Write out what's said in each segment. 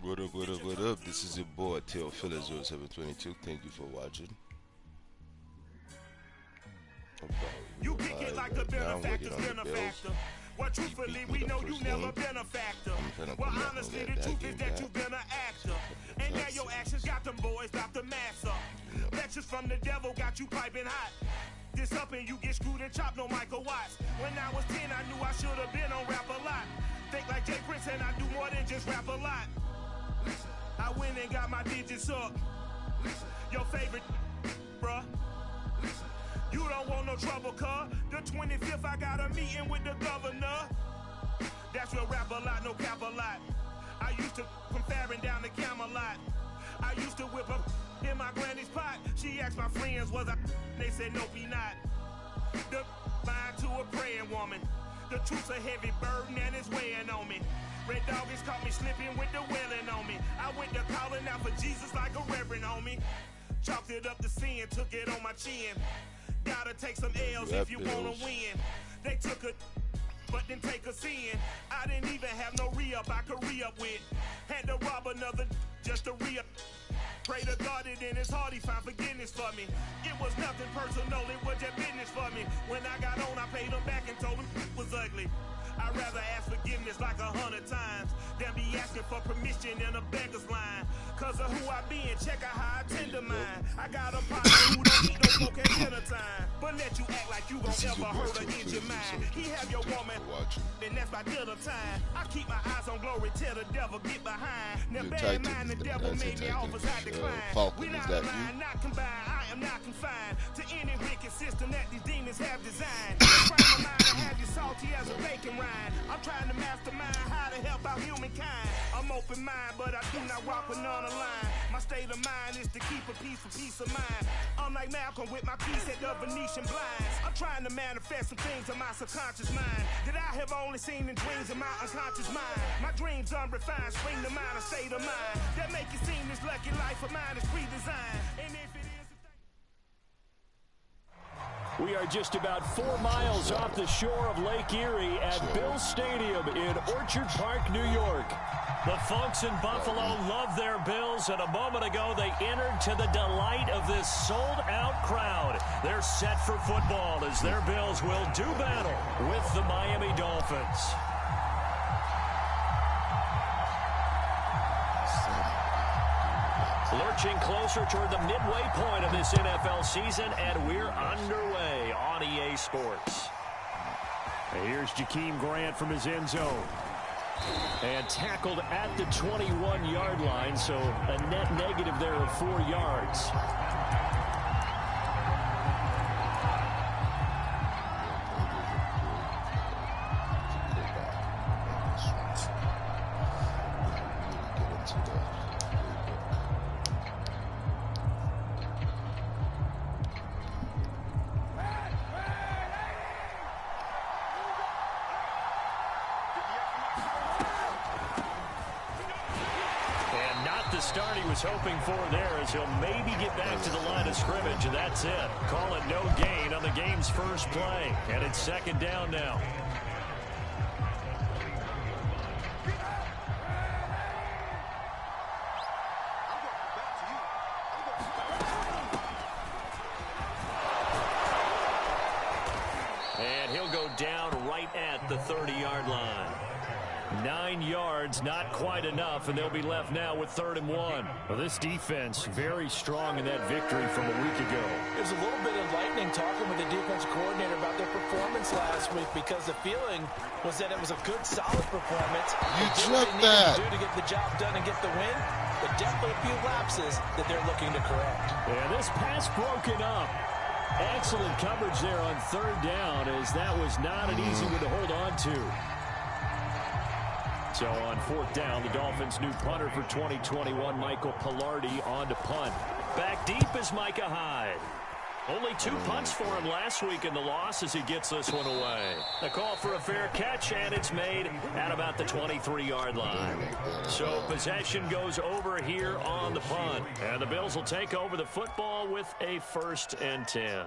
What up, what up, what up? This is your boy, theophilus0722. Thank you for watching. You kick it like a benefactor's been a factor. Well, truthfully, we know you never been a factor. Well, honestly, the truth is that you've been an actor. And now your actions got them boys about to mass up. Lectures from the devil got you piping hot. This up and you get screwed and chopped, no Michael Watts. When I was 10, I knew I should have been on rap a lot. Think like Jay Prince and I do more than just rap a lot. I went and got my digits up. Your favorite, bruh. You don't want no trouble, cuz. The 25th, I got a meeting with the governor. That's real rap a lot, no cap a lot. I used to from Farron down to Camelot. I used to whip up in my granny's pot. She asked my friends, was I? They said, nope, he not. The fine to a praying woman. The truth's a heavy burden and it's weighing on me. Red doggies caught me slipping with the wailing on me. I went to calling out for Jesus like a reverend on me. Chalked it up to sin, took it on my chin. Gotta take some L's if you wanna win. They took a but didn't take a sin. I didn't even have no re-up I could re-up with. Had to rob another just to re-up. Pray to God that in his heart he found forgiveness for me. It was nothing personal, it was just business for me. When I got on, I paid him back and told him it was ugly. I'd rather ask forgiveness like 100 times than be asking for permission in a beggar's line. Cause of who I be and check out how I tend to mine. I got a partner who don't eat no smoke at dinner time, but let you act like you gon' ever hurt or injure mine. He have your woman, and that's by dinner time. I keep my eyes on glory till the devil get behind. Now bear in mind the devil made me offers I decline. We not aligned, not combined, I am not confined to any wicked system that these demons have designed. Frame of mind to have you salty as a bacon rind. I'm trying to mastermind how to help out humankind. I'm open mind, but I do not walk with none aligned. My state of mind is to keep a peace for peace of mind. I'm like Malcolm with my piece at the Venetian blinds. I'm trying to manifest some things in my subconscious mind that I have only seen in dreams in my unconscious mind. My dreams unrefined, spring to mind, a state of mind that make it seem this lucky life of mine is pre-designed. And if it is we are just about 4 miles off the shore of Lake Erie at Bills Stadium in Orchard Park, New York. The folks in Buffalo love their Bills, and a moment ago they entered to the delight of this sold-out crowd. They're set for football as their Bills will do battle with the Miami Dolphins. Lurching closer toward the midway point of this NFL season, and we're underway on EA Sports. And here's Jakeem Grant from his end zone. And tackled at the 21-yard line, so a net negative there of 4 yards. Start he was hoping for there as he'll maybe get back to the line of scrimmage, and that's it. Call it no gain on the game's first play, and it's second down now. And he'll go down right at the 30-yard line. 9 yards, not quite enough, and they'll be left now with 3rd and 1. Well, this defense very strong in that victory from a week ago. There's a little bit of lightning talking with the defense coordinator about their performance last week because the feeling was that it was a good, solid performance. You jumped that. To get the job done and get the win, but definitely a few lapses that they're looking to correct. Yeah, this pass broken up. Excellent coverage there on 3rd down, as that was not an easy one to hold on to. So on 4th down, the Dolphins' new punter for 2021, Michael Pilardi, on to punt. Back deep is Micah Hyde. Only 2 punts for him last week in the loss as he gets this one away. A call for a fair catch, and it's made at about the 23-yard line. So possession goes over here on the punt. And the Bills will take over the football with a 1st and 10.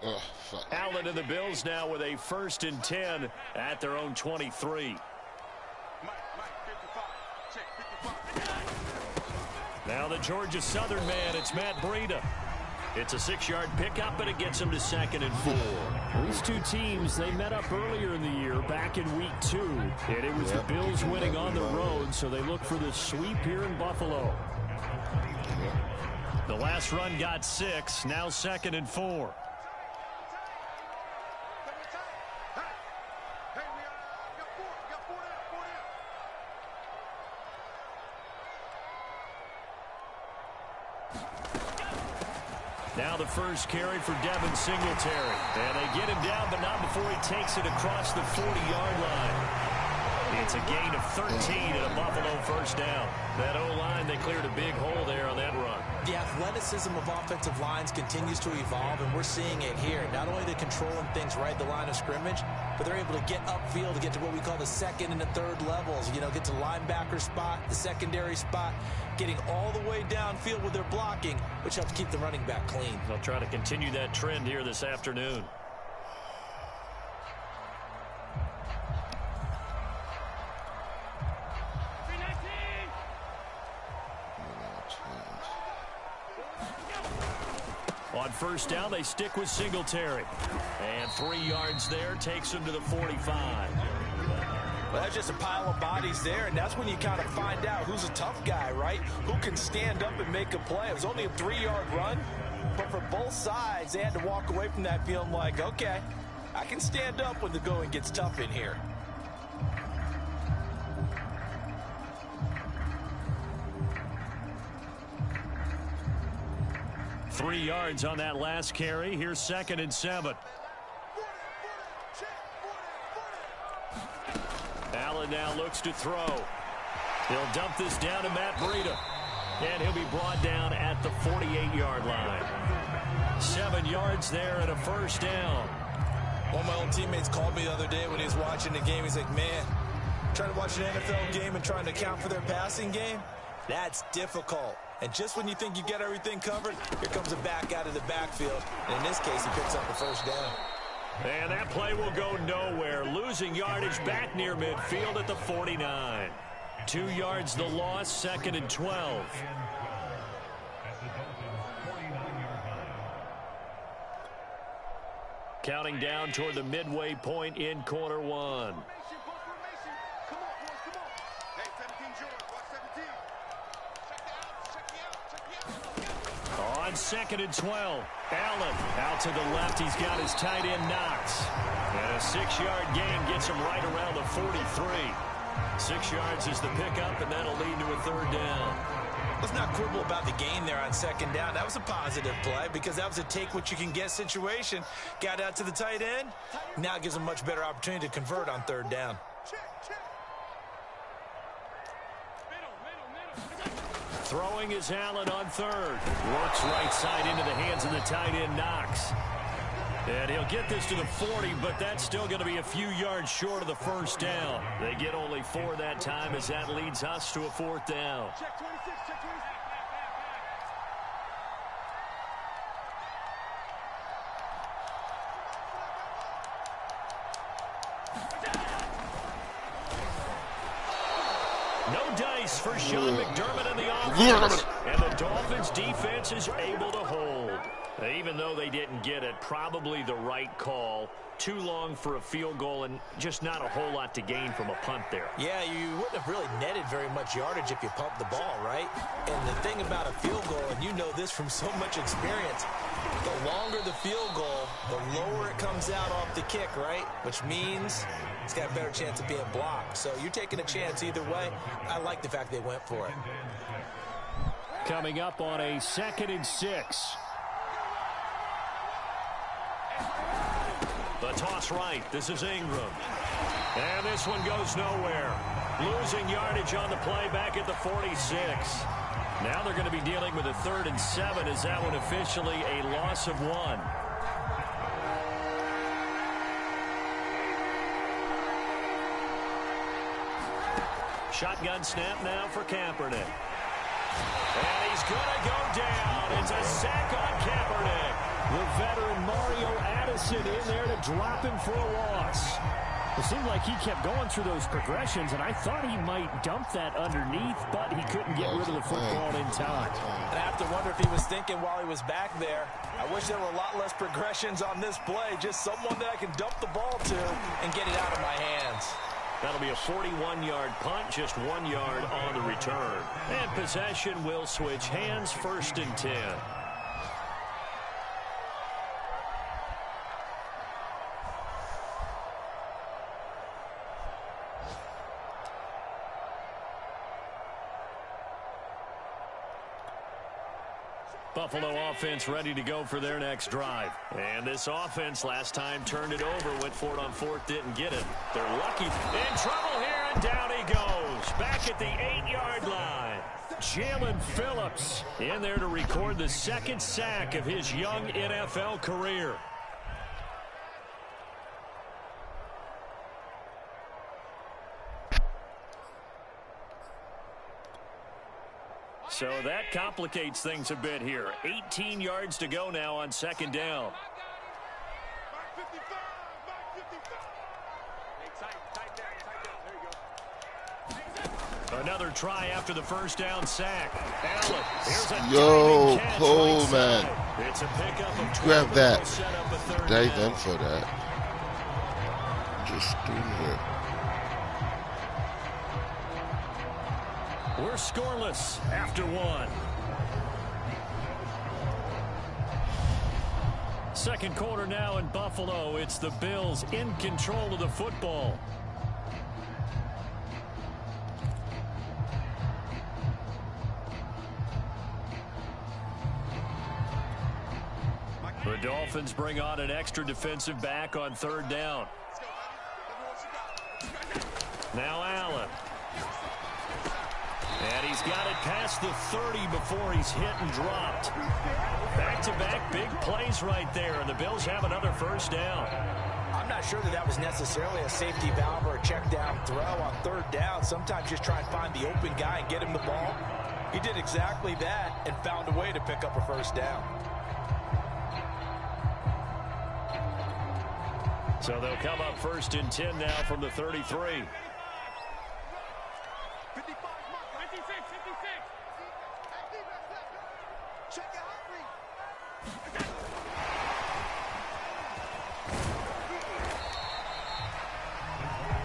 Oh, fuck. Allen and the Bills now with a 1st and 10 at their own 23. Now the Georgia Southern man, it's Matt Breida. It's a 6-yard pickup, and it gets him to 2nd and 4. These two teams, they met up earlier in the year, back in week 2. And it was the Bills winning on the road, so they look for the sweep here in Buffalo. The last run got 6, now 2nd and 4. Now the first carry for Devin Singletary. And they get him down, but not before he takes it across the 40-yard line. It's a gain of 13 and a Buffalo 1st down. That O-line, they cleared a big hole there on that run. The athleticism of offensive lines continues to evolve, and we're seeing it here. Not only are they controlling things right at the line of scrimmage, but they're able to get upfield to get to what we call the 2nd and the 3rd levels. You know, get to linebacker spot, the secondary spot, getting all the way downfield with their blocking, which helps keep the running back clean. They'll try to continue that trend here this afternoon. On 1st down, they stick with Singletary. And 3 yards there takes him to the 45. Well, that's just a pile of bodies there, and that's when you kind of find out who's a tough guy, right? Who can stand up and make a play. It was only a 3-yard run, but for both sides, they had to walk away from that feeling like, okay, I can stand up when the going gets tough in here. Three yards on that last carry. Here's 2nd and 7. Allen now looks to throw. He'll dump this down to Matt Breida. And he'll be brought down at the 48-yard line. 7 yards there and a 1st down. One of my old teammates called me the other day when he was watching the game. He's like, man, trying to watch an NFL game and trying to account for their passing game, that's difficult. And just when you think you get everything covered, here comes a back out of the backfield. And in this case, he picks up the 1st down. And that play will go nowhere. Losing yardage back near midfield at the 49. 2 yards the loss, 2nd and 12. Counting down toward the midway point in quarter 1. On 2nd and 12, Allen out to the left. He's got his tight end Knox. And a 6-yard gain gets him right around the 43. 6 yards is the pickup, and that'll lead to a 3rd down. Let's not quibble about the gain there on 2nd down. That was a positive play because that was a take-what-you-can-get situation. Got out to the tight end. Now it gives him a much better opportunity to convert on 3rd down. Throwing is Allen on 3rd. Works right side into the hands of the tight end Knox. And he'll get this to the 40, but that's still going to be a few yards short of the 1st down. They get only 4 that time as that leads us to a 4th down. Check 26, check 26. No dice for Sean McDermott and the offense. And the Dolphins defense is able to hold. Even though they didn't get it, probably the right call. Too long for a field goal and just not a whole lot to gain from a punt there. Yeah, you wouldn't have really netted very much yardage if you pumped the ball, right? And the thing about a field goal, and you know this from so much experience, the longer the field goal, the lower it comes out off the kick, right? Which means it's got a better chance of being blocked. So you're taking a chance either way. I like the fact they went for it. Coming up on a 2nd and 6. The toss right. This is Ingram. And this one goes nowhere. Losing yardage on the play back at the 46. Now they're going to be dealing with a 3rd and 7. Is that one officially a loss of 1? Shotgun snap now for Kaepernick. And he's going to go down. It's a sack on Kaepernick. The veteran Mario Addison in there to drop him for a loss. It seemed like he kept going through those progressions, and I thought he might dump that underneath, but he couldn't get rid of the football in time. And I have to wonder if he was thinking while he was back there, I wish there were a lot less progressions on this play, just someone that I can dump the ball to and get it out of my hands. That'll be a 41-yard punt, just 1 yard on the return. And possession will switch hands, 1st and 10. Buffalo offense ready to go for their next drive. And this offense last time turned it over, went for it on 4th, didn't get it. They're lucky. In trouble here, and down he goes. Back at the 8-yard line. Jalen Phillips in there to record the 2nd sack of his young NFL career. So that complicates things a bit here. 18 yards to go now on 2nd down. Another try after the 1st down sack. Allen, here's a Yo, catch Cole, right man. side. It's a pickup of 12. Grab that. Set up a 3rd Thank down. them for that. Just doing it. We're scoreless after 1. 2nd quarter now in Buffalo. It's the Bills in control of the football. The Dolphins bring on an extra defensive back on 3rd down. Now Allen. And he's got it past the 30 before he's hit and dropped. Back-to-back big plays right there, and the Bills have another 1st down. I'm not sure that was necessarily a safety valve or a check down throw on 3rd down. Sometimes just try and find the open guy and get him the ball. He did exactly that and found a way to pick up a 1st down. So they'll come up 1st and 10 now from the 33.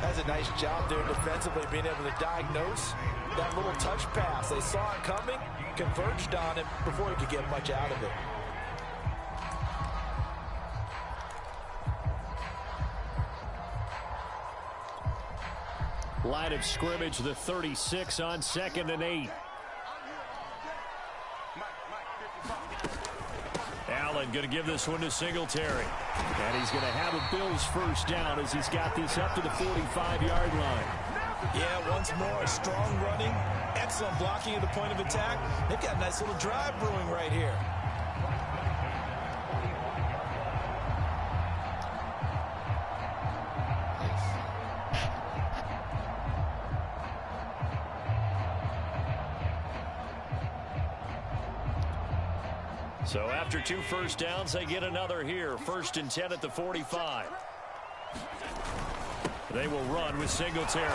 That's a nice job there defensively, being able to diagnose that little touch pass. They saw it coming, converged on it before he could get much out of it. Line of scrimmage, the 36 on 2nd and 8. Allen going to give this one to Singletary. And he's going to have a Bills 1st down as he's got these up to the 45-yard line. Yeah, once more, strong running, excellent blocking at the point of attack. They've got a nice little drive brewing right here. So after 2 1st downs, they get another here. 1st and 10 at the 45. They will run with Singletary.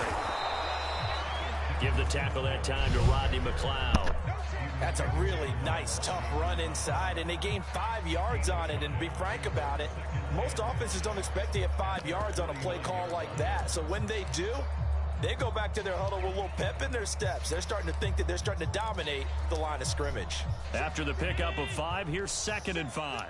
Give the tackle that time to Rodney McLeod. That's a really nice, tough run inside, and they gained 5 yards on it. And to be frank about it, most offenses don't expect to get 5 yards on a play call like that. So when they do, they go back to their huddle with a little pep in their steps. They're starting to think that they're starting to dominate the line of scrimmage. After the pickup of 5, here's 2nd and 5.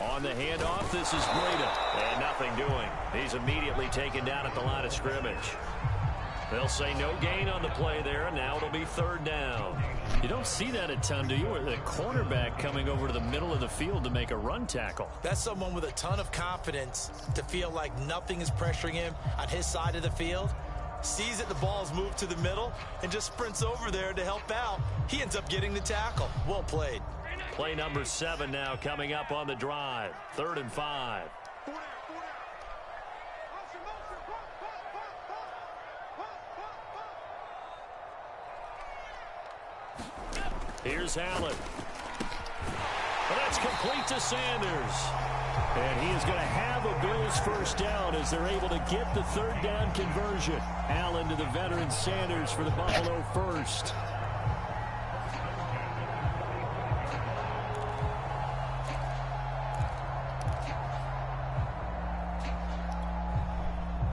On the handoff, this is Breida. And nothing doing. He's immediately taken down at the line of scrimmage. They'll say no gain on the play there, and now it'll be 3rd down. You don't see that a ton, do you? With a cornerback coming over to the middle of the field to make a run tackle. That's someone with a ton of confidence to feel like nothing is pressuring him on his side of the field. Sees that the ball is moved to the middle and just sprints over there to help out. He ends up getting the tackle. Well played. Play number 7 now coming up on the drive. 3rd and 5. Here's Allen. Well, that's complete to Sanders. And he is going to have a Bills first down as they're able to get the third down conversion. Allen to the veteran Sanders for the Buffalo first.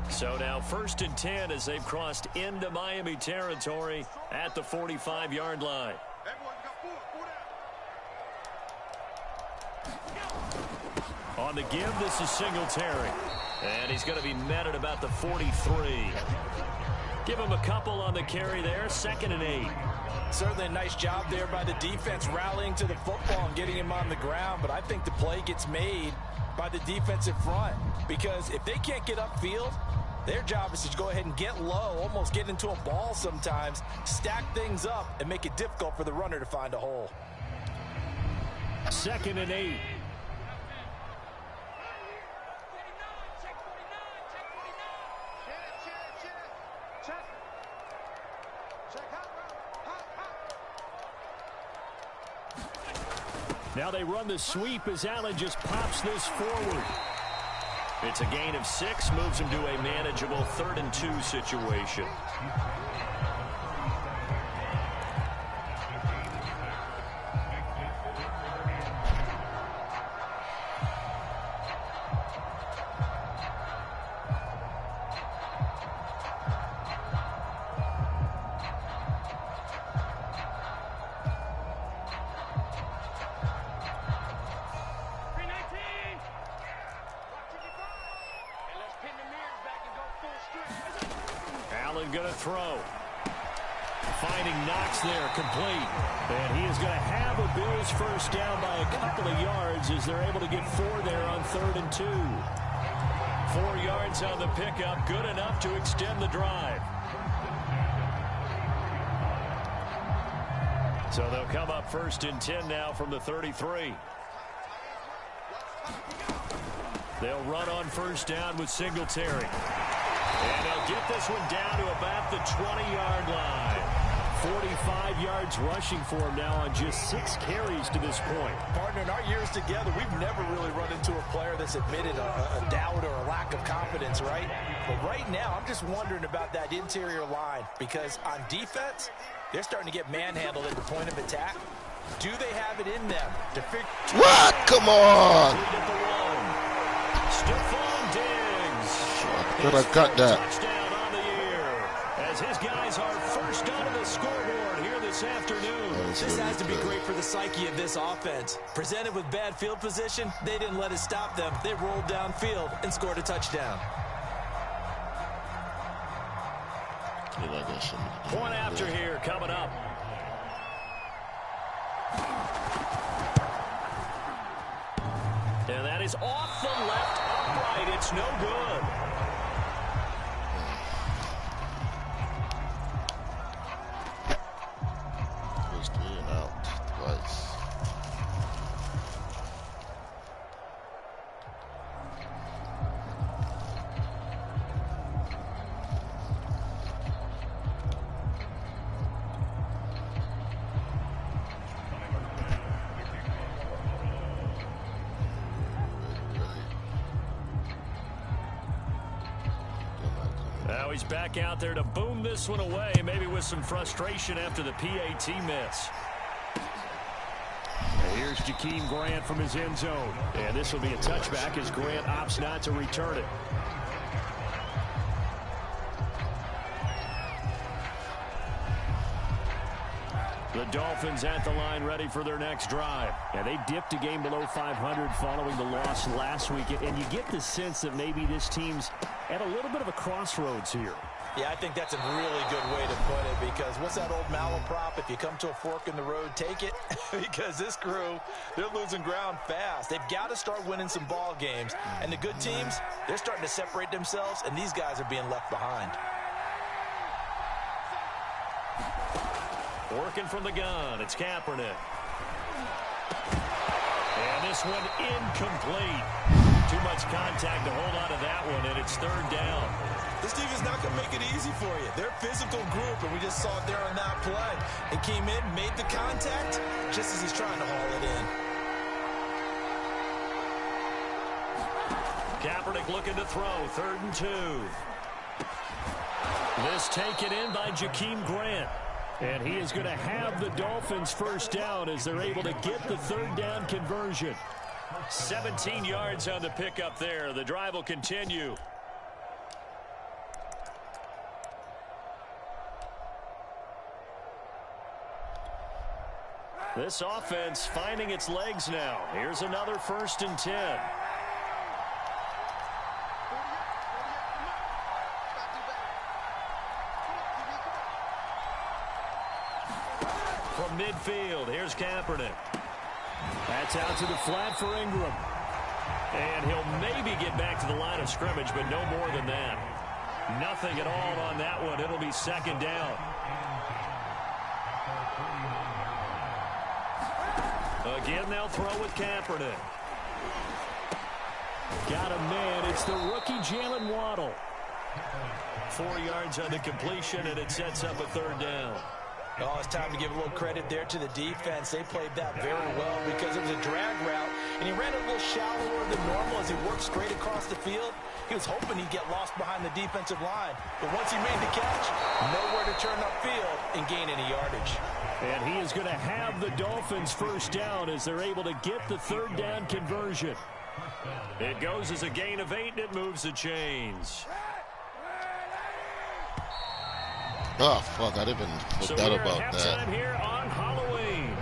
So now 1st and 10 as they've crossed into Miami territory at the 45-yard line. On the give, this is Singletary. And he's going to be met at about the 43. Give him a couple on the carry there. 2nd and 8. Certainly a nice job there by the defense rallying to the football and getting him on the ground. But I think the play gets made by the defensive front. Because if they can't get upfield, their job is to go ahead and get low, almost get into a ball sometimes, stack things up, and make it difficult for the runner to find a hole. 2nd and 8. Now they run the sweep as Allen just pops this forward. It's a gain of 6, moves him to a manageable 3rd and 2 situation. Going to throw. Finding Knox there, complete. And he is going to have a Bills first down by a couple of yards as they're able to get 4 there on 3rd and 2. 4 yards on the pickup, good enough to extend the drive. So they'll come up 1st and 10 now from the 33. They'll run on first down with Singletary. And they'll get this one down to about the 20-yard line. 45 yards rushing for him now on just 6 carries to this point. Partner, in our years together, we've never really run into a player that's admitted a doubt or a lack of confidence, right? But right now, I'm just wondering about that interior line because on defense, they're starting to get manhandled at the point of attack. Do they have it in them to figure? What? Come on! Stephon Diggs. But I got that. Touchdown on the year as his guys are first onto the scoreboard here this afternoon. This has to be great for the psyche of this offense. Presented with bad field position, they didn't let it stop them. They rolled downfield and scored a touchdown. Point after here coming up. And that is off the left upright. It's no good. Now he's back out there to boom this one away, maybe with some frustration after the PAT miss. And here's Jakeem Grant from his end zone. And this will be a touchback as Grant opts not to return it. The Dolphins at the line ready for their next drive. And they dipped a game below 500 following the loss last week. And you get the sense that maybe this team's at a little bit of a crossroads here. Yeah, I think that's a really good way to put it because what's that old malaprop? If you come to a fork in the road, take it. Because this crew, they're losing ground fast. They've got to start winning some ball games. And the good teams, they're starting to separate themselves, and these guys are being left behind. Working from the gun, it's Kaepernick. And this one incomplete. Too much contact to hold on to that one, and it's third down. This team is not going to make it easy for you. They're a physical group, and we just saw it there on that play. They came in, made the contact, just as he's trying to haul it in. Kaepernick looking to throw, 3rd and 2. This taken in by Jakeem Grant. And he is going to have the Dolphins first down as they're able to get the 3rd down conversion. 17 yards on the pickup there. The drive will continue. This offense finding its legs now. Here's another 1st and 10. From midfield, here's Kaepernick. That's out to the flat for Ingram. And he'll maybe get back to the line of scrimmage, but no more than that. Nothing at all on that one. It'll be 2nd down. Again, they'll throw with Kaepernick. Got a man. It's the rookie Jalen Waddle. 4 yards on the completion, and it sets up a 3rd down. Oh, it's time to give a little credit there to the defense. They played that very well because it was a drag route, and he ran a little shallower than normal as he worked straight across the field. He was hoping he'd get lost behind the defensive line, but once he made the catch, nowhere to turn upfield and gain any yardage. And he is going to have the Dolphins first down as they're able to get the 3rd down conversion. It goes as a gain of 8, and it moves the chains. Oh, fuck, I didn't forgot about that. So we're at halftime here on Halloween.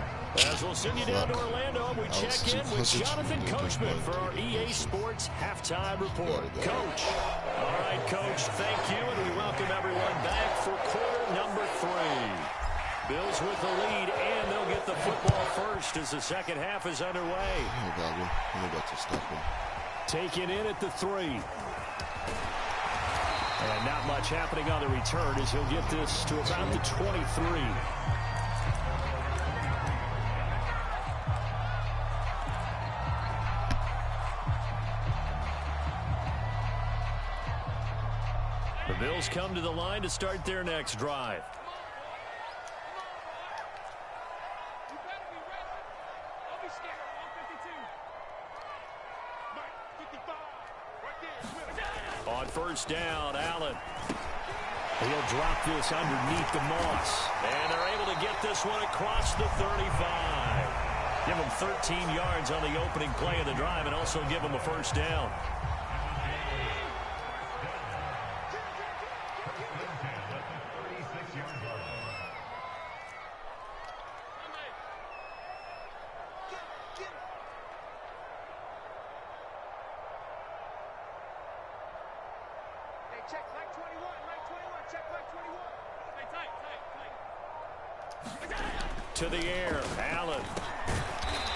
As we'll send you down to Orlando, we check in with Jonathan Coachman for our EA Sports Halftime Report. Coach. All right, Coach, thank you, and we welcome everyone back for quarter number 3. Bills with the lead, and they'll get the football first as the second half is underway. I'm about to stop him. Taken in at the 3. And not much happening on the return as he'll get this to about the 23. The Bills come to the line to start their next drive. On first down, Allen. He'll drop this underneath the moss. And they're able to get this one across the 35. Give them 13 yards on the opening play of the drive and also give them a first down. Check leg 21, leg 21, check leg 21. Stay tight. To the air, Allen.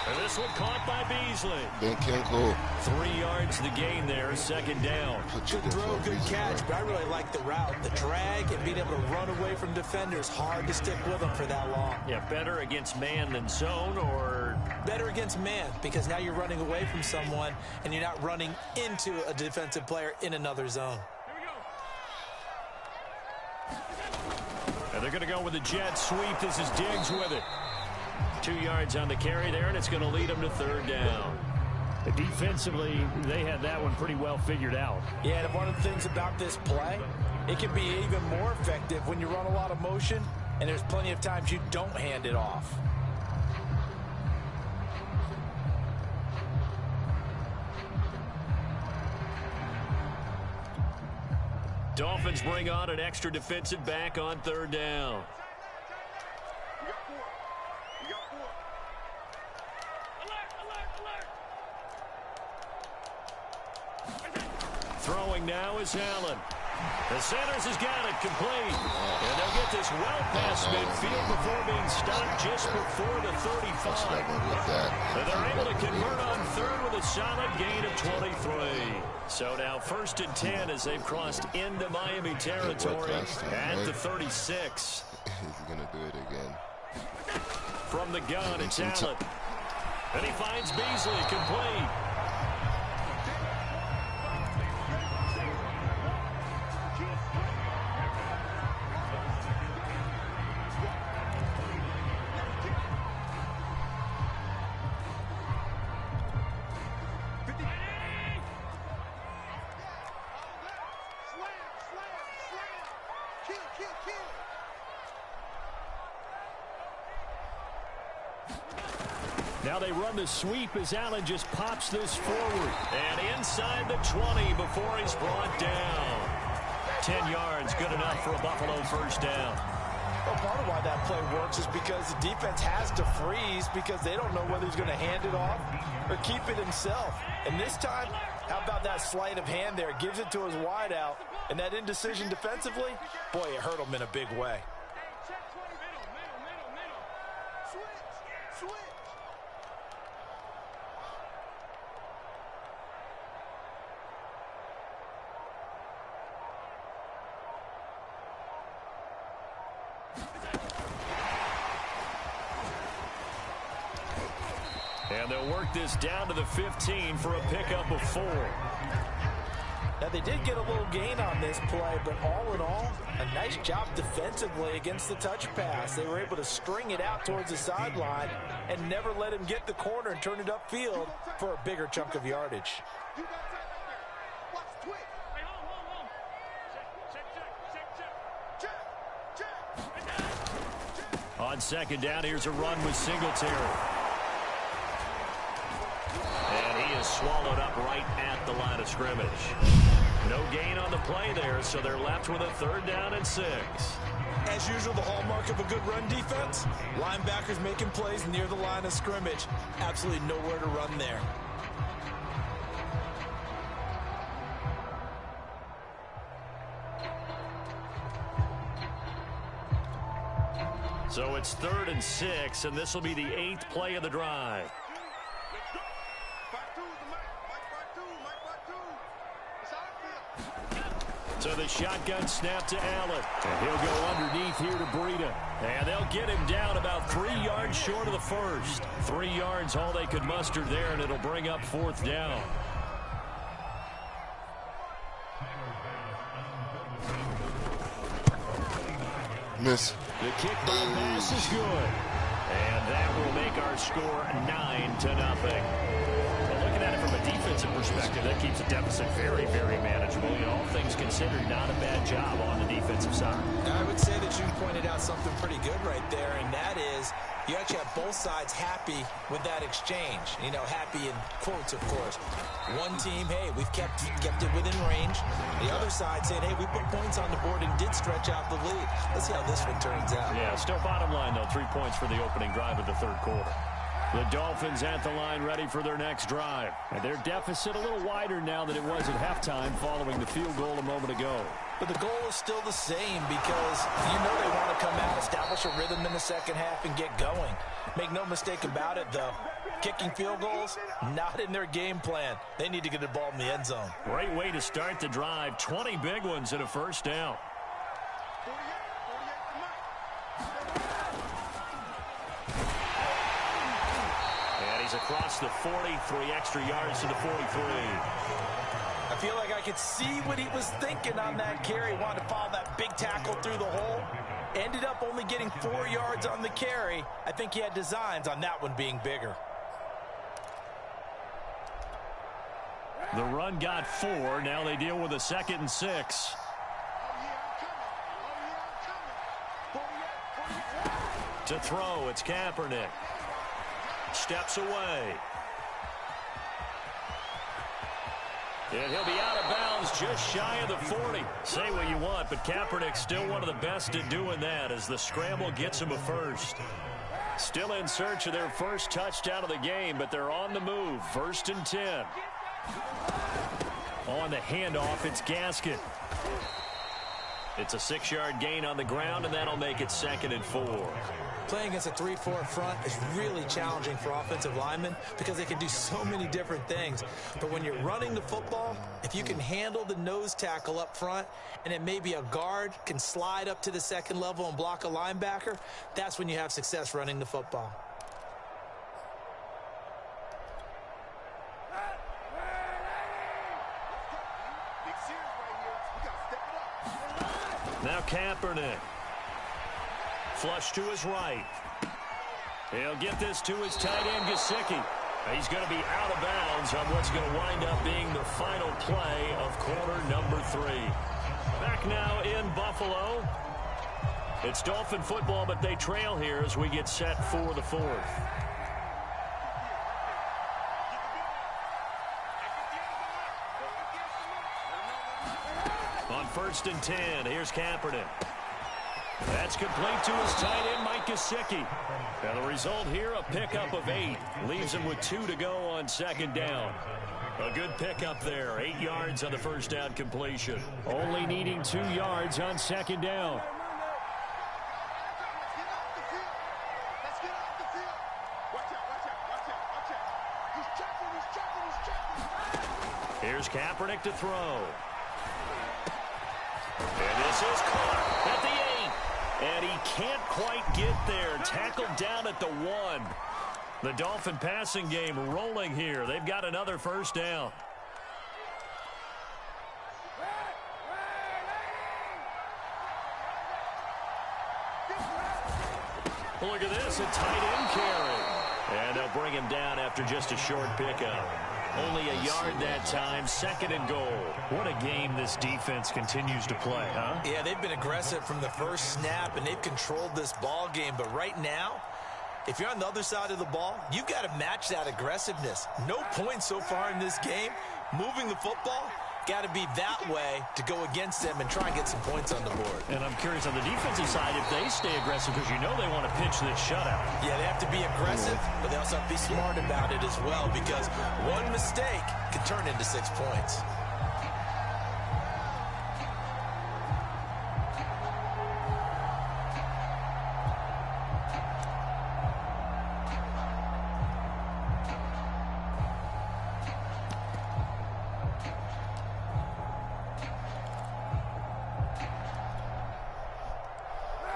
And this one caught by Beasley. Then can't go. 3 yards the gain there, 2nd down. Good throw, good catch, but I really like the route. The drag and being able to run away from defenders. Hard to stick with them for that long. Yeah, better against man than zone, or? Better against man, because now you're running away from someone and you're not running into a defensive player in another zone. And they're going to go with a jet sweep. This is Diggs with it. 2 yards on the carry there, and it's going to lead them to 3rd down. Defensively, they had that one pretty well figured out. Yeah, and one of the things about this play, it can be even more effective when you run a lot of motion, and there's plenty of times you don't hand it off. Dolphins bring on an extra defensive back on 3rd down. You got 4. Alert. Throwing now is Allen. The Sanders has got it complete. And they'll get this well past midfield before being stopped just before the 35. And they're able to convert on 3rd with a solid gain of 23. So now 1st and 10 as they've crossed into Miami territory at the 36. He's going to do it again. From the gun, it's Allen. And he finds Beasley complete. Now they run the sweep as Allen just pops this forward. And inside the 20 before he's brought down. 10 yards, good enough for a Buffalo first down. Well, part of why that play works is because the defense has to freeze because they don't know whether he's going to hand it off or keep it himself. And this time, how about that sleight of hand there? Gives it to his wideout. And that indecision defensively, boy, it hurt him in a big way. And they'll work this down to the 15 for a pickup of 4. Now, they did get a little gain on this play, but all in all, a nice job defensively against the touch pass. They were able to string it out towards the sideline and never let him get the corner and turn it upfield for a bigger chunk of yardage. On second down, here's a run with Singletary. And he is swallowed up right at the line of scrimmage. No gain on the play there, so they're left with a 3rd down and 6. As usual, the hallmark of a good run defense, linebackers making plays near the line of scrimmage. Absolutely nowhere to run there. So it's 3rd and 6, and this will be the 8th play of the drive. So the shotgun snap to Allen. And he'll go underneath here to Breida. And they'll get him down about 3 yards short of the first. 3 yards all they could muster there, and it'll bring up 4th down. Miss. The kickball pass is good. And that will make our score 9-0. Well, looking at it from a defensive perspective, that keeps the deficit very, very manageable. You know, all things considered, not a bad job on the defensive side. I would say that you pointed out something pretty good right there, and that is you actually have both sides happy with that exchange. You know, happy in quotes, of course. One team, hey, we've kept it within range. The other side saying, hey, we put points on the board and did stretch out the lead. Let's see how this one turns out. Yeah, still bottom line, though, 3 points for the opening drive of the 3rd quarter. The Dolphins at the line ready for their next drive. And their deficit a little wider now than it was at halftime following the field goal a moment ago. But the goal is still the same because you know they want to come out, establish a rhythm in the second half, and get going. Make no mistake about it, though. Kicking field goals, not in their game plan. They need to get the ball in the end zone. Great way to start the drive. 20 big ones and a first down. And he's across the 40, 3 extra yards to the 43. I feel like I could see what he was thinking on that carry. Wanted to follow that big tackle through the hole. Ended up only getting 4 yards on the carry. I think he had designs on that one being bigger. The run got 4. Now they deal with a 2nd and 6. To throw, it's Kaepernick. Steps away. And he'll be out of bounds just shy of the 40. Say what you want, but Kaepernick's still one of the best at doing that as the scramble gets him a first. Still in search of their first touchdown of the game, but they're on the move. 1st and 10. On the handoff, it's Gaskin. It's a 6-yard gain on the ground, and that'll make it 2nd and 4. Playing against a 3-4 front is really challenging for offensive linemen because they can do so many different things. But when you're running the football, if you can handle the nose tackle up front and it may be a guard can slide up to the 2nd level and block a linebacker, that's when you have success running the football. Now Kaepernick. Flush to his right. He'll get this to his tight end, Gesicki. He's going to be out of bounds on what's going to wind up being the final play of quarter number 3. Back now in Buffalo. It's Dolphin football, but they trail here as we get set for the fourth. On 1st and 10, here's Kaepernick. That's complete to his tight end, Mike Gesicki. And the result here, a pickup of 8. Leaves him with 2 to go on 2nd down. A good pickup there. 8 yards on the first down completion. Only needing 2 yards on 2nd down. Here's Kaepernick to throw. And this is caught at the 8. And he can't quite get there. Tackled down at the 1. The Dolphin passing game rolling here. They've got another first down. Look at this, a tight end carry. And they'll bring him down after just a short pickup. Only a yard that time, 2nd and goal. What a game this defense continues to play, huh? Yeah, they've been aggressive from the first snap, and they've controlled this ball game. But right now, if you're on the other side of the ball, you've got to match that aggressiveness. No points so far in this game. Moving the football, got to be that way to go against them and try and get some points on the board. And I'm curious on the defensive side if they stay aggressive, because you know they want to pitch this shutout. Yeah, they have to be aggressive, but they also have to be smart about it as well, because one mistake can turn into 6 points.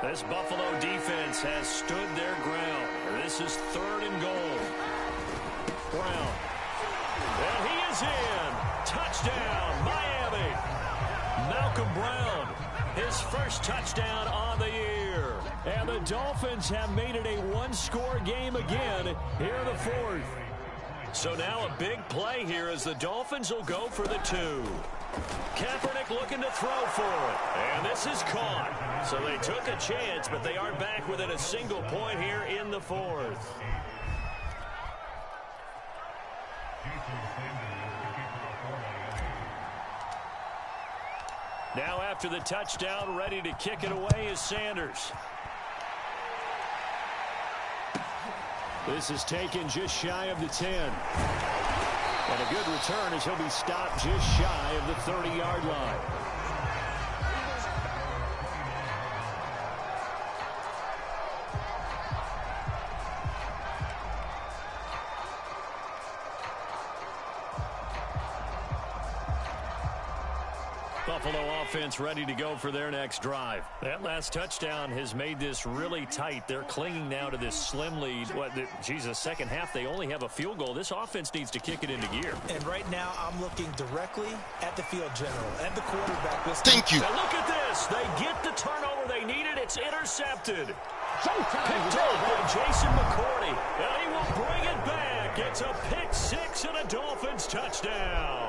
This Buffalo defense has stood their ground. This is 3rd and goal. Brown. And he is in. Touchdown, Miami. Malcolm Brown, his first touchdown on the year. And the Dolphins have made it a 1-score game again here in the 4th. So now a big play here as the Dolphins will go for the 2. Kaepernick looking to throw for it. And this is caught. So they took a chance, but they are back within a single point here in the 4th. Now after the touchdown, ready to kick it away is Sanders. This is taken just shy of the 10. And a good return as he'll be stopped just shy of the 30-yard line. Buffalo offense ready to go for their next drive. That last touchdown has made this really tight. They're clinging now to this slim lead. Second half, they only have a field goal. This offense needs to kick it into gear. And right now, I'm looking directly at the field general, at the quarterback. Thank you. Now look at this. They get the turnover they needed. It's intercepted. Picked up by Jason McCourty. And he will bring it back. It's a pick 6 and a Dolphins touchdown.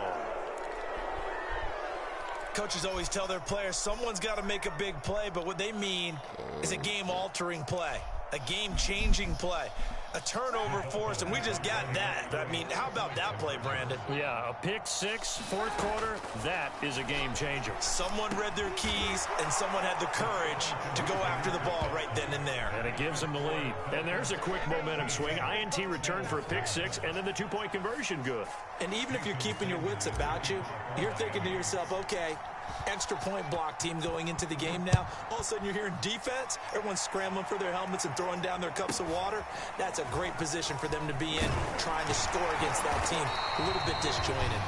Coaches always tell their players someone's got to make a big play, but what they mean is a game-altering play, a game-changing play, a turnover force, and we just got that. I mean, how about that play, Brandon? Yeah, a pick 6, 4th quarter, that is a game changer. Someone read their keys, and someone had the courage to go after the ball right then and there. And it gives them the lead. And there's a quick momentum swing. INT return for a pick 6, and then the 2-point conversion good. And even if you're keeping your wits about you, you're thinking to yourself, okay, extra point block team going into the game now. All of a sudden you're hearing defense. Everyone's scrambling for their helmets and throwing down their cups of water. That's a great position for them to be in, trying to score against that team. A little bit disjointed.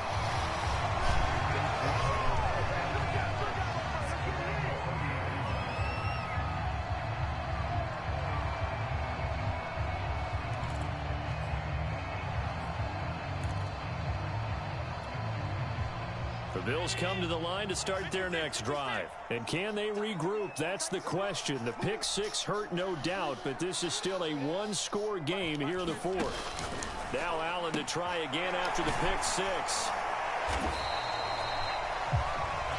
The Bills come to the line to start their next drive. And can they regroup? That's the question. The pick 6 hurt, no doubt, but this is still a 1-score game here in the 4th. Now Allen to try again after the pick 6.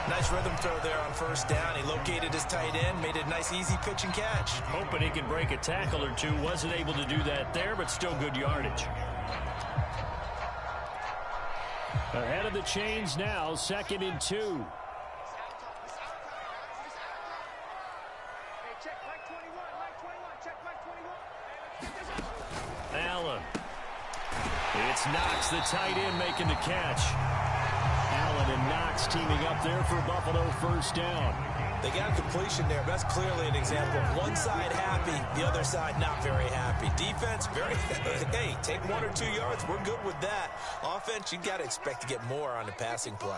Nice rhythm throw there on first down. He located his tight end, made it a nice, easy pitch and catch. Hoping he could break a tackle or two. Wasn't able to do that there, but still good yardage. Ahead of the chains now, 2nd and 2. Allen. It's Knox, the tight end, making the catch. Allen and Knox teaming up there for Buffalo first down. They got a completion there, but that's clearly an example of one side happy, the other side not very happy. Defense, very, hey, take 1 or 2 yards, we're good with that. Offense, you got to expect to get more on the passing play.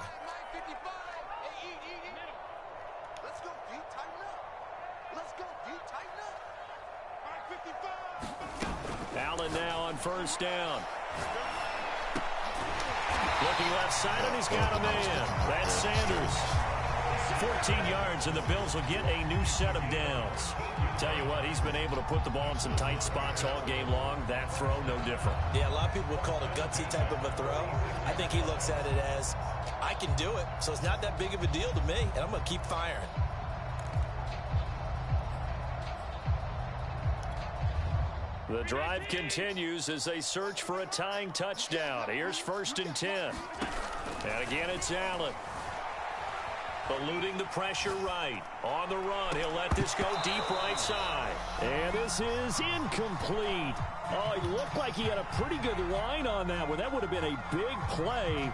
Allen now on first down. Looking left side, and he's got a man. That's Sanders. 14 yards, and the Bills will get a new set of downs. Tell you what, he's been able to put the ball in some tight spots all game long. That throw, no different. Yeah, a lot of people would call it a gutsy type of a throw. I think he looks at it as, I can do it, so it's not that big of a deal to me, and I'm going to keep firing. The drive continues as they search for a tying touchdown. Here's 1st and 10. And again, it's Allen. Eluding the pressure right. On the run, he'll let this go deep right side. And this is incomplete. Oh, he looked like he had a pretty good line on that one. That would have been a big play,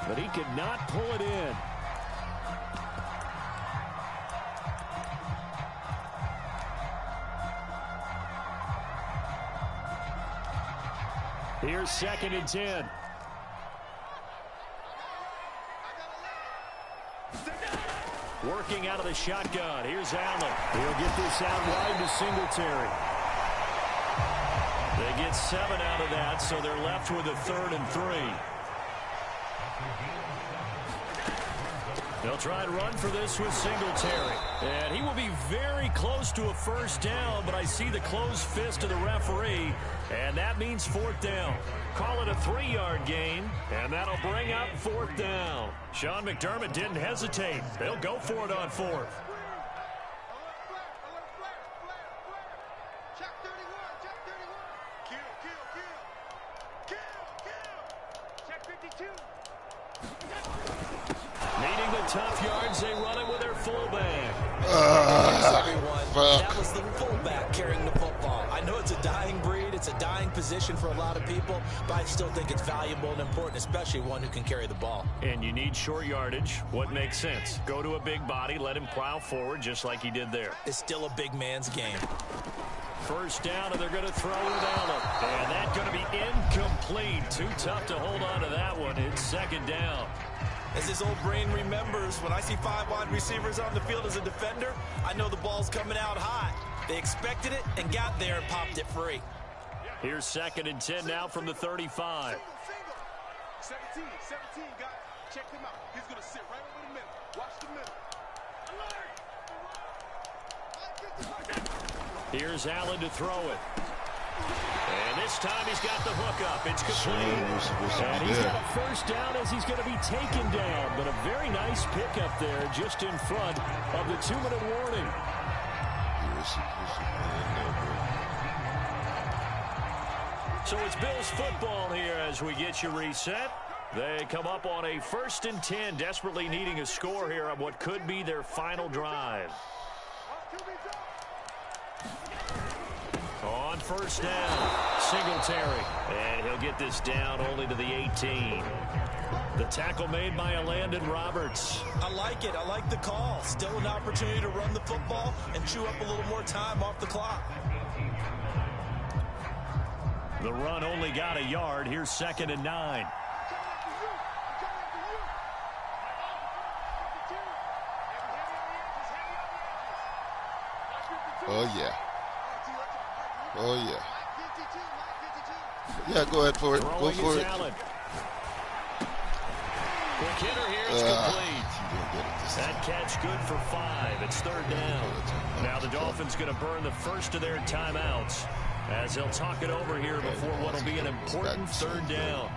but he could not pull it in. Here's 2nd and 10. Working out of the shotgun. Here's Allen. He'll get this out wide to Singletary. They get 7 out of that, so they're left with a 3rd and 3. They'll try and run for this with Singletary. And he will be very close to a first down, but I see the closed fist of the referee, and that means 4th down. Call it a 3-yard gain, and that'll bring up 4th down. Sean McDermott didn't hesitate. They'll go for it on 4th. Tough yards, they run it with their fullback. That was the fullback carrying the football. I know it's a dying breed, it's a dying position for a lot of people, but I still think it's valuable and important, especially one who can carry the ball. And you need short yardage. What makes sense? Go to a big body, let him plow forward just like he did there. It's still a big man's game. First down, and they're going to throw with Allen. And that's going to be incomplete. Too tough to hold on to that one. It's 2nd down. As his old brain remembers, when I see 5 wide receivers on the field as a defender, I know the ball's coming out hot. They expected it and got there and popped it free. Here's 2nd and 10 now from the 35. 17, guys. Check him out. He's going to sit right over the middle. Watch the middle. Here's Allen to throw it. And this time he's got the hook up. It's complete. And he's got a first down as he's going to be taken down. But a very nice pickup there just in front of the 2-minute warning. So it's Bills football here as we get you reset. They come up on a 1st and 10, desperately needing a score here on what could be their final drive. On first down, Singletary. And he'll get this down only to the 18. The tackle made by Landon Roberts. I like it. I like the call. Still an opportunity to run the football and chew up a little more time off the clock. The run only got a yard. Here's 2nd and 9. Oh, yeah. Oh, yeah. Yeah, go ahead for it. Go for it. Allen. Quick hitter here. It's complete. That catch good for 5. It's 3rd down. Now the Dolphins going to burn the first of their timeouts as they'll talk it over here before what will be an important 3rd down.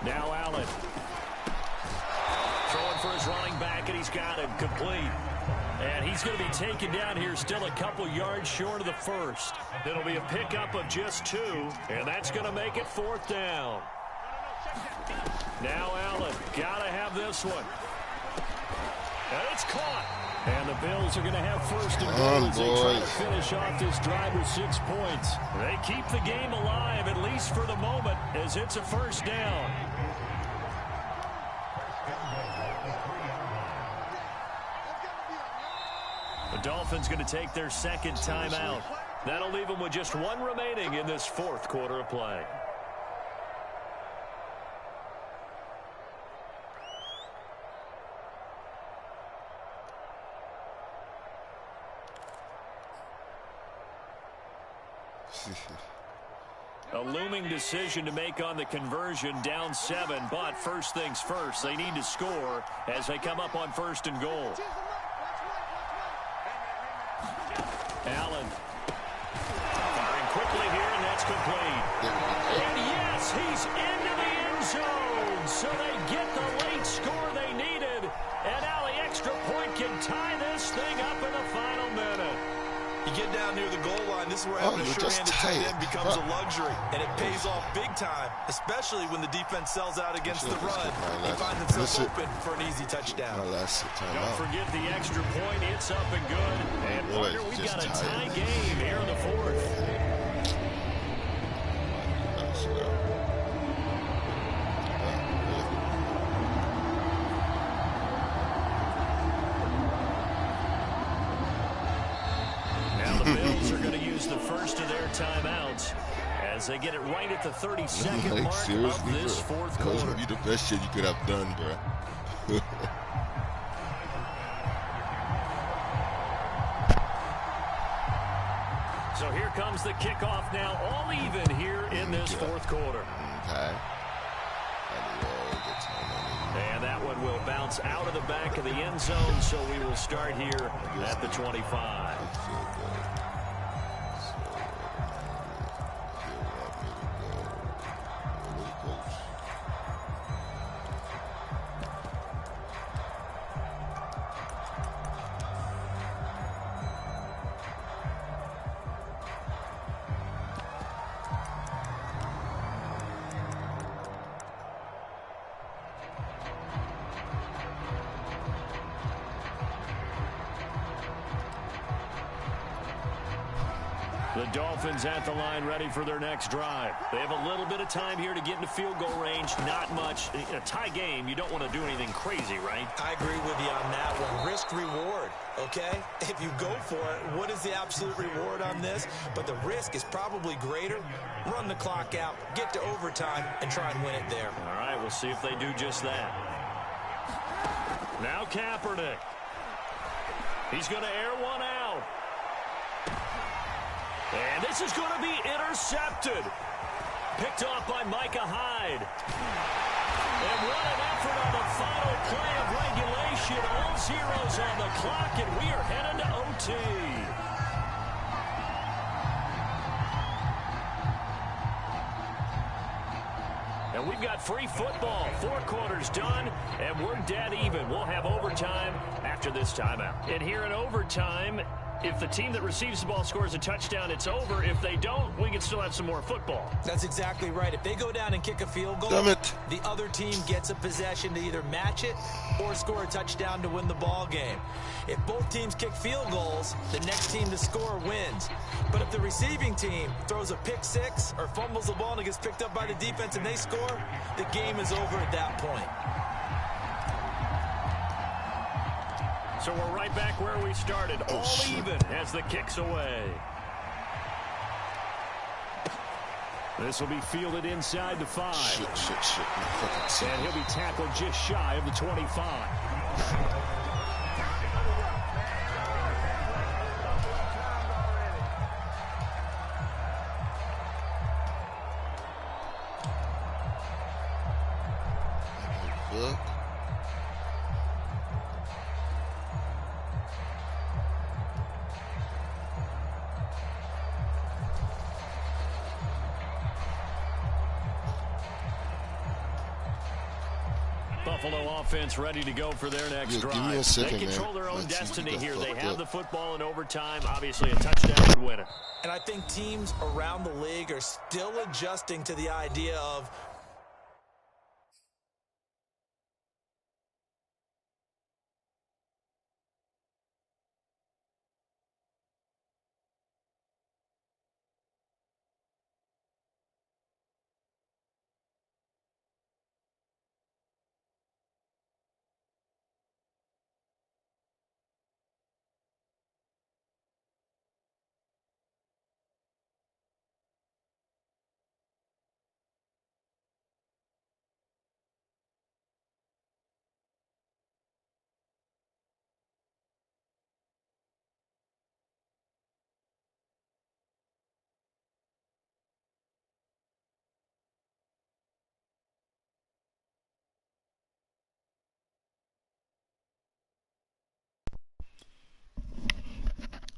Now Allen. Throwing for his running back, and he's got him complete. And he's going to be taken down here still a couple yards short of the first. It'll be a pickup of just 2, and that's going to make it 4th down. Now Allen, got to have this one. And it's caught. And the Bills are going to have 1st and goal as they try to finish off this drive with 6 points. They keep the game alive, at least for the moment, as it's a 1st down. The Dolphins going to take their 2nd timeout. That'll leave them with just 1 remaining in this 4th quarter of play. A looming decision to make on the conversion, down 7, but first things first, they need to score as they come up on 1st and goal. Allen. Firing quickly here, and that's complete. And yes, he's into the end zone, so they get the late score they needed, and now the extra point can tie this thing up in the final minute. You get down near the goal line, this is where having a sure-handed tight end becomes a luxury, and it pays off big time, especially when the defense sells out against the run. He finds himself open for an easy touchdown. Don't forget the extra point. It's up and good. And partner, we've got a tie game here in the 4th. The Bills are going to use the first of their timeouts as they get it right at the 32nd mark of this 4th quarter. That would be the best shit you could have done, bro. So here comes the kickoff now, all even here in this 4th quarter. Okay. And that one will bounce out of the back of the end zone, so we will start here at the 25. The Dolphins at the line ready for their next drive. They have a little bit of time here to get into field goal range. Not much. In a tie game, you don't want to do anything crazy, right? I agree with you on that one. Risk reward, okay? If you go for it, what is the absolute reward on this? But the risk is probably greater. Run the clock out, get to overtime, and try and win it there. All right, we'll see if they do just that. Now Kaepernick. He's going to air one out. And this is going to be intercepted. Picked off by Micah Hyde. And what an effort on the final play of regulation. All zeros on the clock, and we are headed to OT. And we've got free football. 4 quarters done, and we're dead even. We'll have overtime after this timeout. And here in overtime, if the team that receives the ball scores a touchdown, it's over. If they don't, we can still have some more football. That's exactly right. If they go down and kick a field goal, the other team gets a possession to either match it or score a touchdown to win the ball game. If both teams kick field goals, the next team to score wins. But if the receiving team throws a pick six or fumbles the ball and it gets picked up by the defense and they score, the game is over at that point. So we're right back where we started, all even as the kick's away. This will be fielded inside the 5. Shit. And he'll be tackled just shy of the 25. Look. Buffalo offense ready to go for their next drive. Give me a second, they control their own Let's destiny here. They have up. the football in overtime. Obviously, a touchdown would win it. And I think teams around the league are still adjusting to the idea of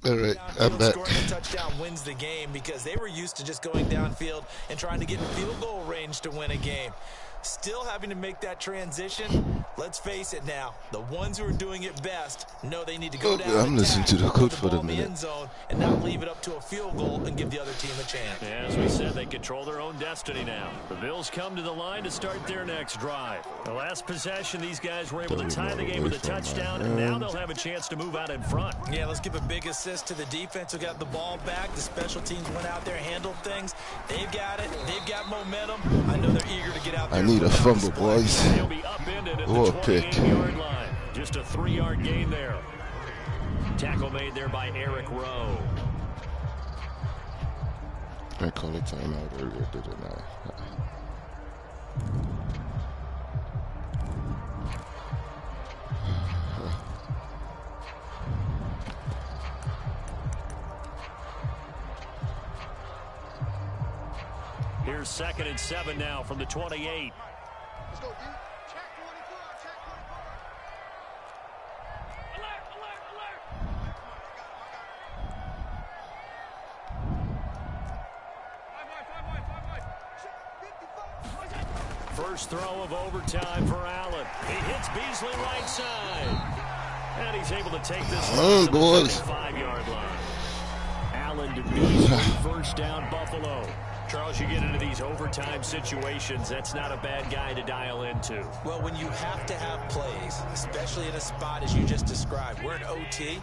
All right, I'm back. scoring a touchdown wins the game because they were used to just going downfield and trying to get in field goal range to win a game. Still having to make that transition. Let's face it now. The ones who are doing it best know they need to go down. I'm listening to the coach for the minute. End zone and not leave it up to a field goal and give the other team a chance. As we said, they control their own destiny now. The Bills come to the line to start their next drive. The last possession, these guys were able to tie the game with a touchdown, and now they'll have a chance to move out in front. Yeah, let's give a big assist to the defense who got the ball back. The special teams went out there, handled things. They've got it. They've got momentum. I know they're eager to get out there. I need a fumble, boys. He'll be upended at the 28-yard line. Just a 3-yard gain there. Tackle made there by Eric Rowe. I called a timeout earlier, didn't I? Here's 2nd and 7 now from the 28. Let's go, D. Check 24. Check 24. Alert, alert, alert. First throw of overtime for Allen. He hits Beasley right side. And he's able to take this to the 5-yard line. Allen to Beasley, first down Buffalo. Charles, you get into these overtime situations, that's not a bad guy to dial into. Well, when you have to have plays, especially in a spot as you just described, we're in OT,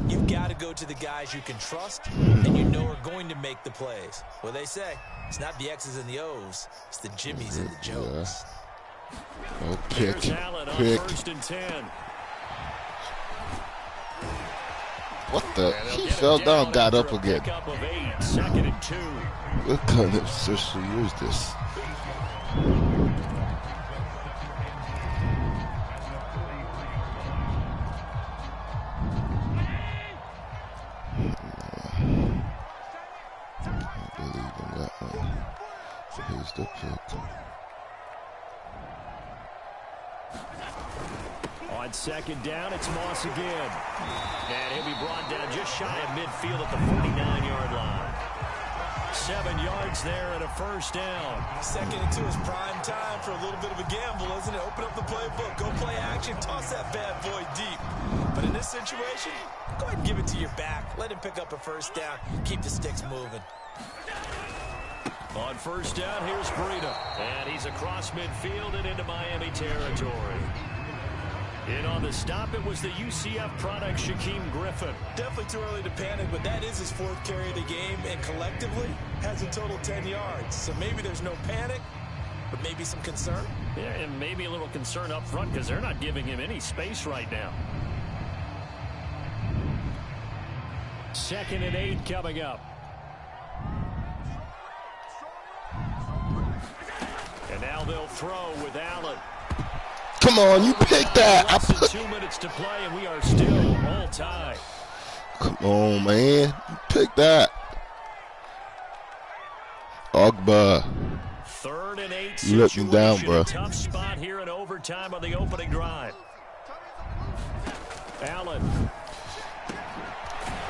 you've got to go to the guys you can trust and you know are going to make the plays. What they say, it's not the X's and the O's, it's the Jimmies and the Joes. Oh, pick. Here's Allen on Pick. 1st and 10. What the? He fell down, got up again. Pickup of 8, 2nd and 2. What kind of sorcery is this? I believe in that one. So here's the pick. On 2nd down, it's Moss again. And he'll be brought down just shy of midfield at the 49-yard line. 7 yards there and a first down. 2nd and 2 is prime time for a little bit of a gamble, isn't it? Open up the playbook, go play action, toss that bad boy deep. But in this situation, go ahead and give it to your back. Let him pick up a first down. Keep the sticks moving. On 1st down, here's Breida. And he's across midfield and into Miami territory. In on the stop, it was the UCF product, Shaquem Griffin. Definitely too early to panic, but that is his 4th carry of the game, and collectively has a total 10 yards. So maybe there's no panic, but maybe some concern. Yeah, and maybe a little concern up front because they're not giving him any space right now. 2nd and 8 coming up. And now they'll throw with Allen. Come on, you picked that. Less than 2 minutes to play, and we are still all tied. Come on, man. You picked that. Ogba. 3rd and 8 You let me down, situation. bro. A tough spot here in overtime on the opening drive. Allen.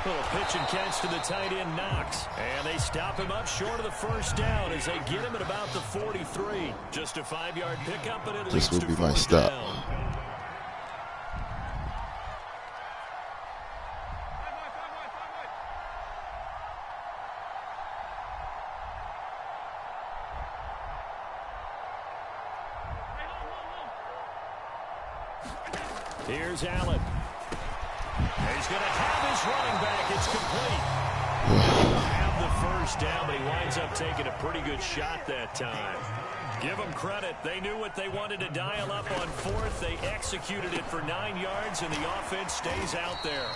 Little pitch and catch to the tight end, Knox. And they stop him up short of the first down as they get him at about the 43. Just a 5-yard pickup, and it leads to This would be my fourth stop. down. Here's Allen. He's going to have his running back. It's complete. Have the first down, but he winds up taking a pretty good shot that time. Give them credit. They knew what they wanted to dial up on fourth. They executed it for 9 yards, and the offense stays out there.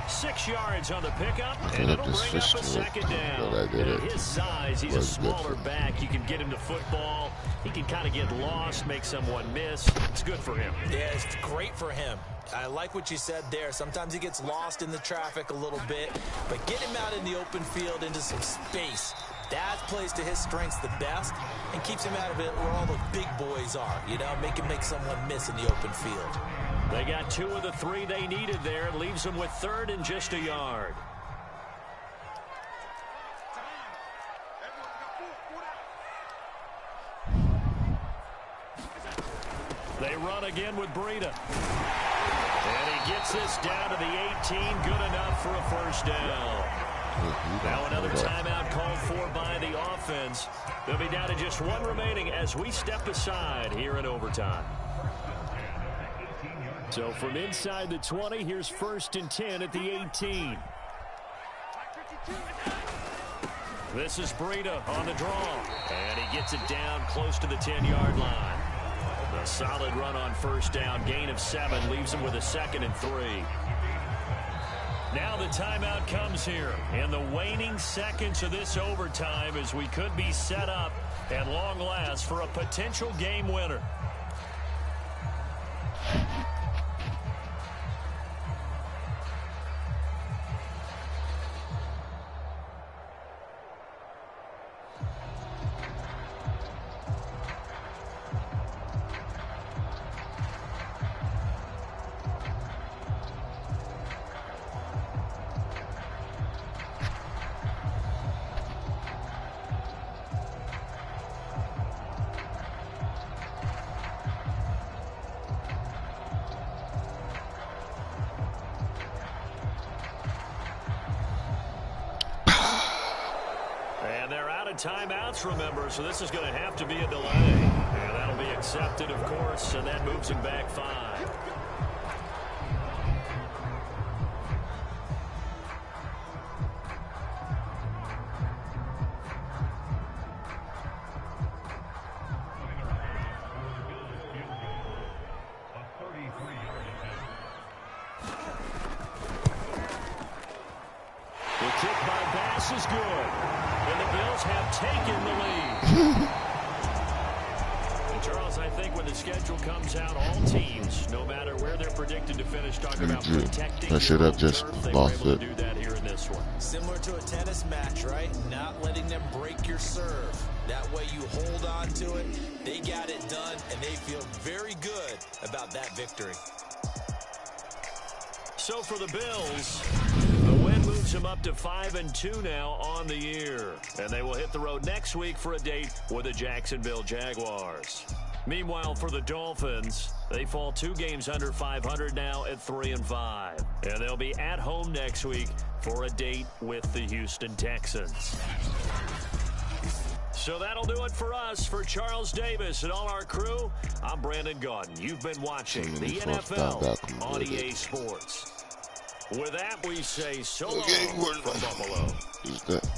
6 yards on the pickup, and it'll bring up a second down. At his size, he's a smaller back. You can get him to football. He can kind of get lost, make someone miss. It's good for him. Yeah, it's great for him. I like what you said there. Sometimes he gets lost in the traffic a little bit, but get him out in the open field into some space. That plays to his strengths the best and keeps him out of it where all the big boys are. You know, make him make someone miss in the open field. They got 2 of the 3 they needed there. Leaves them with third and just a yard. They run again with Breida. And he gets this down to the 18. Good enough for a first down. Now another timeout called for by the offense. They'll be down to just 1 remaining as we step aside here in overtime. So from inside the 20, here's 1st and 10 at the 18. This is Breida on the draw. And he gets it down close to the 10-yard line. A solid run on first down. Gain of 7 leaves him with a 2nd and 3. Now the timeout comes here in the waning seconds of this overtime as we could be set up at long last for a potential game winner. Timeouts, remember, so this is going to have to be a delay. And that'll be accepted, of course, and that moves him back 5. The kick by Bass is good. And the Bills have taken the lead. And Charles, I think when the schedule comes out, all teams, no matter where they're predicted to finish, talking about protecting I should have just lost it. Do that here in this one. Similar to a tennis match, right? Not letting them break your serve. That way you hold on to it. They got it done, and they feel very good about that victory. So for the Bills, the win moves them up to 5-2 now on the year. And they will hit the road next week for a date with the Jacksonville Jaguars. Meanwhile, for the Dolphins, they fall 2 games under 500 now at 3-5. And they'll be at home next week for a date with the Houston Texans. So that'll do it for us. For Charles Davis and all our crew, I'm Brandon Gaudin. You've been watching the NFL on EA Sports. With that, we say so long from Buffalo. Who's that?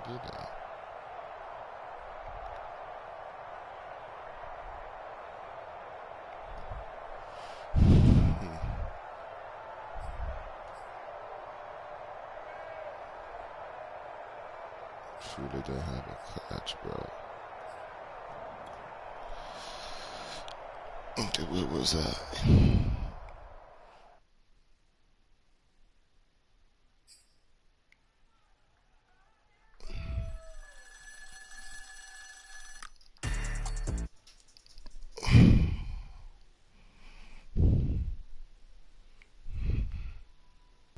Do that. truly didn't have a catch, bro. Okay, where was that?